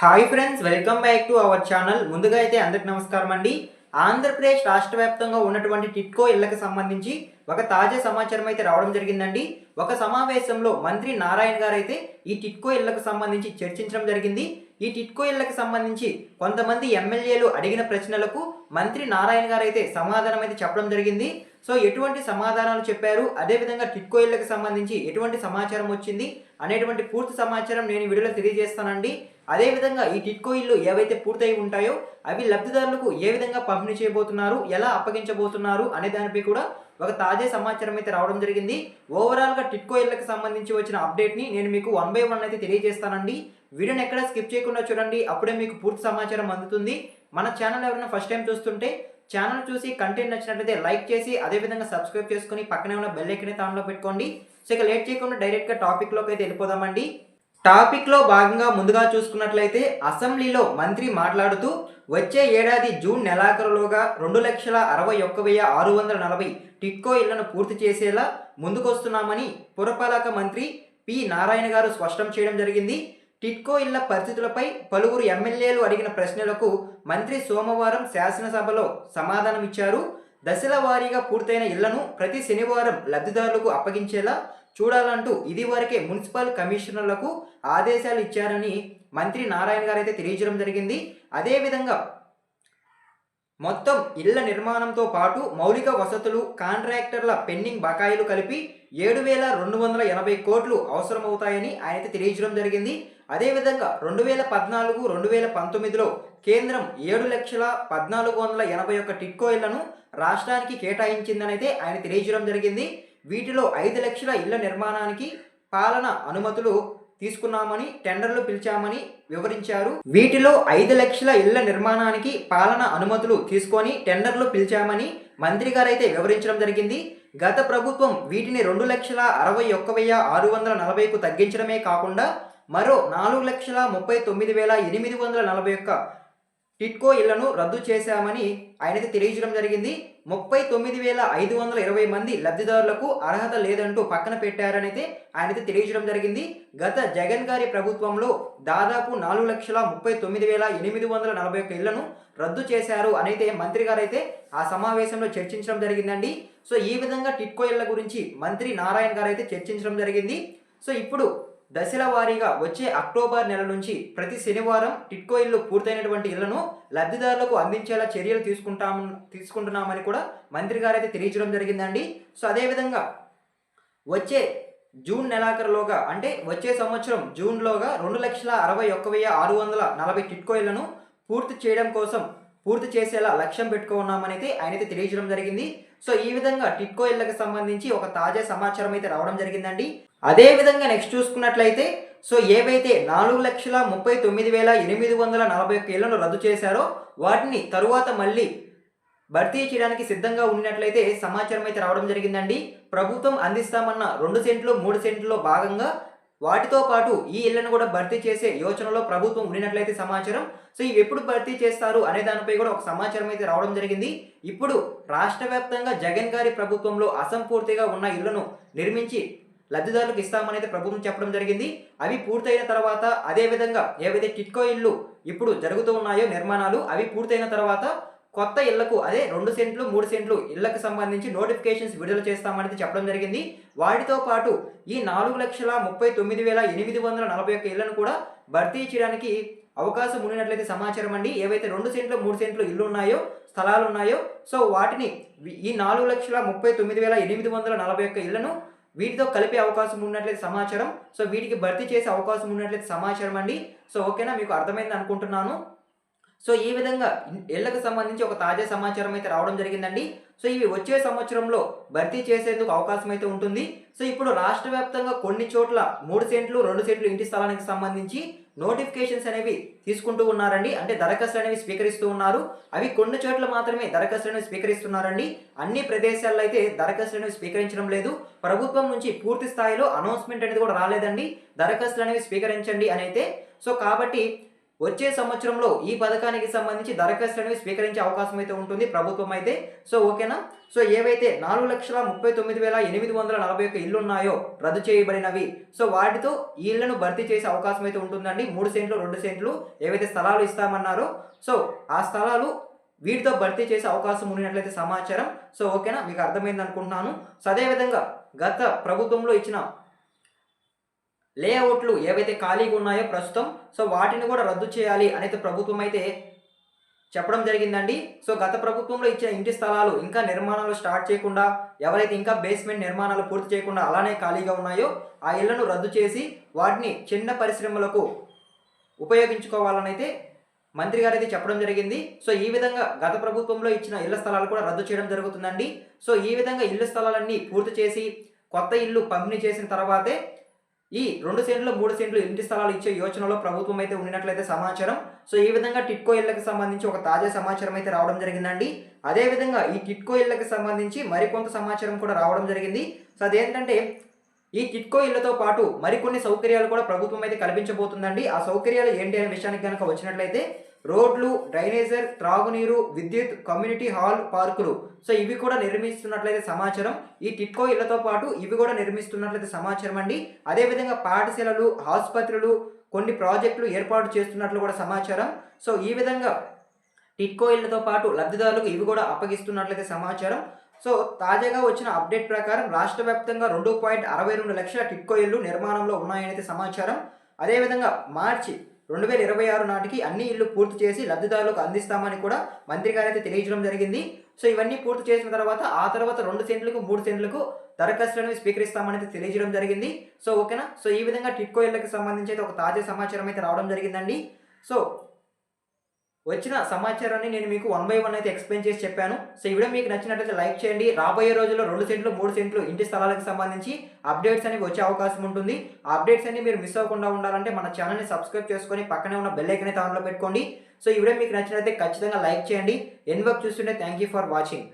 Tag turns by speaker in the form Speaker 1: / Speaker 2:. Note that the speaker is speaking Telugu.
Speaker 1: Hi friends, welcome back to our channel. ముందుగా అయితే అందరికి నమస్కారం అండి. ఆంధ్రప్రదేశ్ రాష్ట్ర వ్యాప్తంగా ఉన్నటువంటి టిట్కో ఇళ్లకు సంబంధించి ఒక తాజా సమాచారం అయితే రావడం జరిగిందండి. ఒక సమావేశంలో మంత్రి నారాయణ గారు అయితే ఈ టిట్కో ఇళ్లకు సంబంధించి చర్చించడం జరిగింది. ఈ టిట్కో ఇళ్లకు సంబంధించి కొంతమంది ఎమ్మెల్యేలు అడిగిన ప్రశ్నలకు మంత్రి నారాయణ గారు అయితే సమాధానం అయితే చెప్పడం జరిగింది. సో ఎటువంటి సమాధానాలు చెప్పారు, అదేవిధంగా టిట్కో ఇళ్లకు సంబంధించి ఎటువంటి సమాచారం వచ్చింది అనేటువంటి పూర్తి సమాచారం నేను వీడియోలో తెలియజేస్తానండి. అదేవిధంగా ఈ టిట్కో ఇల్లు ఏవైతే పూర్తయి ఉంటాయో అవి లబ్ధిదారులకు ఏ విధంగా పంపిణీ చేయబోతున్నారు, ఎలా అప్పగించబోతున్నారు అనే దానిపై కూడా ఒక తాజా సమాచారం అయితే రావడం జరిగింది. ఓవరాల్గా టిట్కో ఇళ్లకు సంబంధించి వచ్చిన అప్డేట్ని నేను మీకు 1 by 1 అయితే తెలియజేస్తానండి. వీడియోని ఎక్కడ స్కిప్ చేయకుండా చూడండి, అప్పుడే మీకు పూర్తి సమాచారం అందుతుంది. మన ఛానల్ ఎవరైనా ఫస్ట్ టైం చూస్తుంటే ఛానల్ చూసి కంటెంట్ నచ్చినట్లయితే లైక్ చేసి అదేవిధంగా సబ్స్క్రైబ్ చేసుకుని పక్కనే ఉన్న బెల్ ఐకాన్ అయితే ఆన్లో పెట్టుకోండి. సో ఇక లేట్ చేయకుండా డైరెక్ట్గా టాపిక్లోకి అయితే వెళ్ళిపోదామండి. టాపిక్లో భాగంగా ముందుగా చూసుకున్నట్లయితే అసెంబ్లీలో మంత్రి మాట్లాడుతూ వచ్చే ఏడాది జూన్ నెలాఖరులోగా 2,61,640 టిట్కో ఇళ్లను పూర్తి చేసేలా ముందుకొస్తున్నామని పురపాలక మంత్రి పి నారాయణ గారు స్పష్టం చేయడం జరిగింది. టిట్కో ఇళ్ల పరిస్థితులపై పలువురు ఎమ్మెల్యేలు అడిగిన ప్రశ్నలకు మంత్రి సోమవారం శాసనసభలో సమాధానం ఇచ్చారు. దశల వారీగా పూర్తయిన ఇళ్లను ప్రతి శనివారం లబ్ధిదారులకు అప్పగించేలా చూడాలంటూ ఇదివరకే మున్సిపల్ కమిషనర్లకు ఆదేశాలు ఇచ్చారని మంత్రి నారాయణ గారు అయితే తెలియజేయడం జరిగింది. అదేవిధంగా మొత్తం ఇళ్ల నిర్మాణంతో పాటు మౌలిక వసతులు, కాంట్రాక్టర్ల పెండింగ్ బకాయిలు కలిపి 7,280 కోట్లు అవసరమవుతాయని ఆయన అయితే తెలియజేయడం జరిగింది. అదేవిధంగా 2014-2019లో కేంద్రం 7,14,81 టిట్కో ఇళ్లను రాష్ట్రానికి కేటాయించిందని అయితే ఆయన తెలియజేయడం జరిగింది. వీటిలో 5 లక్షల ఇళ్ల నిర్మాణానికి పాలన అనుమతులు తీసుకున్నామని, టెండర్లు పిలిచామని వివరించారు. వీటిలో 5 లక్షల ఇళ్ల నిర్మాణానికి పాలన అనుమతులు తీసుకొని టెండర్లు పిలిచామని మంత్రి గారు అయితే వివరించడం జరిగింది. గత ప్రభుత్వం వీటిని 2,61,640కు తగ్గించడమే కాకుండా మరో 4,39,841 టిట్కో ఇళ్లను రద్దు చేశామని ఆయనైతే తెలియజేయడం జరిగింది. 39,520 మంది లబ్ధిదారులకు అర్హత లేదంటూ పక్కన పెట్టారనైతే ఆయనైతే తెలియజేయడం జరిగింది. గత జగన్ గారి ప్రభుత్వంలో దాదాపు 4,39,841 ఇళ్లను రద్దు చేశారు అనైతే మంత్రి గారు అయితే ఆ సమావేశంలో చర్చించడం జరిగిందండి. సో ఈ విధంగా టిట్కో ఇళ్ల గురించి మంత్రి నారాయణ గారు అయితే చర్చించడం జరిగింది. సో ఇప్పుడు దశల వారీగా వచ్చే అక్టోబర్ నెల నుంచి ప్రతి శనివారం టిట్కో ఇల్లు పూర్తయినటువంటి ఇళ్లను లబ్ధిదారులకు అందించేలా చర్యలు తీసుకుంటున్నామని కూడా మంత్రి గారు అయితే తెలియజేయడం జరిగిందండి. సో అదేవిధంగా వచ్చే జూన్ నెలాఖరులోగా అంటే వచ్చే సంవత్సరం జూన్లోగా 2,61,640 టిట్కో ఇళ్లను పూర్తి చేసేలా లక్ష్యం పెట్టుకున్నామని అయితే ఆయనైతే తెలియజేయడం జరిగింది. సో ఈ విధంగా టిట్కో ఇళ్లకు సంబంధించి ఒక తాజా సమాచారం అయితే రావడం జరిగిందండి. అదే విధంగా నెక్స్ట్ చూసుకున్నట్లయితే సో ఏవైతే 4,39,841 ఇళ్లను రద్దు చేశారో వాటిని తరువాత మళ్ళీ భర్తీ చేయడానికి సిద్ధంగా ఉన్నట్లయితే సమాచారం అయితే రావడం జరిగిందండి. ప్రభుత్వం అందిస్తామన్న 2 సెంట్లు 3 సెంట్లలో భాగంగా వాటితో పాటు ఈ ఇళ్లను కూడా భర్తీ చేసే యోచనలో ప్రభుత్వం ఉన్నట్లయితే సమాచారం. సో ఇవి ఎప్పుడు భర్తీ చేస్తారు అనే దానిపై కూడా ఒక సమాచారం అయితే రావడం జరిగింది. ఇప్పుడు రాష్ట్ర వ్యాప్తంగా జగన్ గారి ప్రభుత్వంలో అసంపూర్తిగా ఉన్న ఇళ్లను నిర్మించి లబ్ధిదారులకు ఇస్తామని అయితే ప్రభుత్వం చెప్పడం జరిగింది. అవి పూర్తయిన తర్వాత అదేవిధంగా ఏవైతే టిట్కో ఇళ్ళు ఇప్పుడు జరుగుతూ ఉన్నాయో నిర్మాణాలు అవి పూర్తయిన తర్వాత కొత్త ఇళ్లకు అదే 2 సెంట్లు 3 సెంట్లు ఇళ్లకు సంబంధించి నోటిఫికేషన్స్ విడుదల చేస్తామని చెప్పడం జరిగింది. వాటితో పాటు ఈ 4,39,841 ఇళ్లను కూడా భర్తీ చేయడానికి అవకాశం ఉన్నట్లయితే సమాచారం అండి. ఏవైతే 2 సెంట్లు 3 సెంట్లు ఇల్లు ఉన్నాయో స్థలాలు ఉన్నాయో సో వాటిని ఈ 4,39,841 ఇళ్లను వీటితో కలిపే అవకాశం ఉన్నట్లయితే సమాచారం. సో వీటికి భర్తీ చేసే అవకాశం ఉన్నట్లయితే సమాచారం అండి. సో ఓకేనా, మీకు అర్థమైంది అనుకుంటున్నాను. సో ఈ విధంగా ఇళ్లకు సంబంధించి ఒక తాజా సమాచారం అయితే రావడం జరిగిందండి. సో ఇవి వచ్చే సంవత్సరంలో భర్తీ చేసేందుకు అవకాశం అయితే ఉంటుంది. సో ఇప్పుడు రాష్ట్ర వ్యాప్తంగా కొన్ని చోట్ల 3 సెంట్లు 2 సెంట్లు ఇంటి స్థలానికి సంబంధించి నోటిఫికేషన్స్ అనేవి తీసుకుంటూ ఉన్నారండి. అంటే దరఖాస్తులు అనేవి స్వీకరిస్తూ ఉన్నారు. అవి కొన్ని చోట్ల మాత్రమే దరఖాస్తులు అనేవి స్వీకరిస్తున్నారండి. అన్ని ప్రదేశాల్లో అయితే దరఖాస్తులు అనేవి స్వీకరించడం లేదు. ప్రభుత్వం నుంచి పూర్తి స్థాయిలో అనౌన్స్మెంట్ అనేది కూడా రాలేదండి, దరఖాస్తులు అనేవి స్వీకరించండి అని అయితే. సో కాబట్టి వచ్చే సంవత్సరంలో ఈ పథకానికి సంబంధించి దరఖాస్తులు అనేవి స్వీకరించే అవకాశం అయితే ఉంటుంది ప్రభుత్వం అయితే. సో ఓకేనా. సో ఏవైతే 4,39,841 ఇళ్ళు ఉన్నాయో రద్దు చేయబడినవి, సో వాటితో ఈ ఇళ్లను భర్తీ చేసే అవకాశం అయితే ఉంటుందండి. 3 సెంట్లు 2 సెంట్లు ఏవైతే స్థలాలు ఇస్తామన్నారో సో ఆ స్థలాలు వీటితో భర్తీ చేసే అవకాశం ఉన్నట్లయితే సమాచారం. సో ఓకేనా, మీకు అర్థమైంది అనుకుంటున్నాను. సో అదేవిధంగా గత ప్రభుత్వంలో ఇచ్చిన లేఅవుట్లు ఏవైతే ఖాళీగా ఉన్నాయో ప్రస్తుతం, సో వాటిని కూడా రద్దు చేయాలి అనేది ప్రభుత్వం అయితే చెప్పడం జరిగిందండి. సో గత ప్రభుత్వంలో ఇచ్చిన ఇంటి స్థలాలు ఇంకా నిర్మాణాలు స్టార్ట్ చేయకుండా, ఎవరైతే ఇంకా బేస్మెంట్ నిర్మాణాలు పూర్తి చేయకుండా అలానే ఖాళీగా ఉన్నాయో ఆ ఇళ్లను రద్దు చేసి వాటిని చిన్న పరిశ్రమలకు ఉపయోగించుకోవాలని అయితే మంత్రి గారు అయితే చెప్పడం జరిగింది. సో ఈ విధంగా గత ప్రభుత్వంలో ఇచ్చిన ఇళ్ల స్థలాలు కూడా రద్దు చేయడం జరుగుతుందండి. సో ఈ విధంగా ఇళ్ల స్థలాలన్నీ పూర్తి చేసి కొత్త ఇల్లు పంపిణీ చేసిన తర్వాతే ఈ 2 సెంట్లు 3 సెంట్లు ఇంటి స్థలాలు ఇచ్చే యోచనలో ప్రభుత్వం అయితే ఉన్నట్లయితే సమాచారం. సో ఈ విధంగా టిట్కో ఇళ్లకు సంబంధించి ఒక తాజా సమాచారం అయితే రావడం జరిగిందండి. అదేవిధంగా ఈ టిట్కో ఇళ్లకు సంబంధించి మరికొంత సమాచారం కూడా రావడం జరిగింది. సో అదేంటంటే ఈ టిట్కో ఇళ్లతో పాటు మరికొన్ని సౌకర్యాలు కూడా ప్రభుత్వం అయితే కల్పించబోతుందండి. ఆ సౌకర్యాలు ఏంటి అనే విషయానికి కనుక వచ్చినట్లయితే రోడ్లు, డ్రైనేజర్, త్రాగునీరు, విద్యుత్, కమ్యూనిటీ హాల్, పార్కులు, సో ఇవి కూడా నిర్మిస్తున్నట్లయితే సమాచారం. ఈ టిట్కో ఇళ్లతో పాటు ఇవి కూడా నిర్మిస్తున్నట్లయితే సమాచారం అండి. అదేవిధంగా పాఠశాలలు, ఆసుపత్రులు, కొన్ని ప్రాజెక్టులు ఏర్పాటు చేస్తున్నట్లు కూడా సమాచారం. సో ఈ విధంగా టిట్కో ఇళ్లతో పాటు లబ్ధిదారులకు ఇవి కూడా అప్పగిస్తున్నట్లయితే సమాచారం. సో తాజాగా వచ్చిన అప్డేట్ ప్రకారం రాష్ట్ర వ్యాప్తంగా 2.62 లక్షల టిట్కో ఇళ్లు నిర్మాణంలో ఉన్నాయనేది సమాచారం. అదేవిధంగా మార్చి 2026 నాటికి అన్ని ఇళ్లు పూర్తి చేసి లబ్ధిదారులకు అందిస్తామని కూడా మంత్రి గారు అయితే తెలియజేయడం జరిగింది. సో ఇవన్నీ పూర్తి చేసిన తర్వాత ఆ తర్వాత 2 సెంట్లకు 3 సెంట్లకు దరఖాస్తులను స్వీకరిస్తామని తెలియజేయడం జరిగింది. సో ఓకేనా. సో ఈ విధంగా టిట్కో ఇళ్లకు సంబంధించి అయితే ఒక తాజా సమాచారం అయితే రావడం జరిగిందండి. సో వచ్చిన సమాచారాన్ని నేను మీకు 1 బై 1 అయితే ఎక్స్ప్లెయిన్ చేసి చెప్పాను. సో ఈ వీడియో మీకు నచ్చినట్లయితే లైక్ చేయండి. రాబోయే రోజుల్లో 2 సెంట్లు 3 సెంట్లు ఇంటి స్థలాలకు సంబంధించి అప్డేట్స్ అనేవి వచ్చే అవకాశం ఉంటుంది. ఆ అప్డేట్స్ అన్ని మీరు మిస్ అవ్వకుండా ఉండాలంటే మన ఛానల్ని సబ్స్క్రైబ్ చేసుకొని పక్కనే ఉన్న బెల్ ఐకాన్ అయితే ఆన్లో పెట్టుకోండి. సో ఈ వీడియో మీకు నచ్చినట్లయితే ఖచ్చితంగా లైక్ చేయండి. ఎండ్ వరకు చూస్తుంటే థ్యాంక్ యూ ఫర్ వాచింగ్.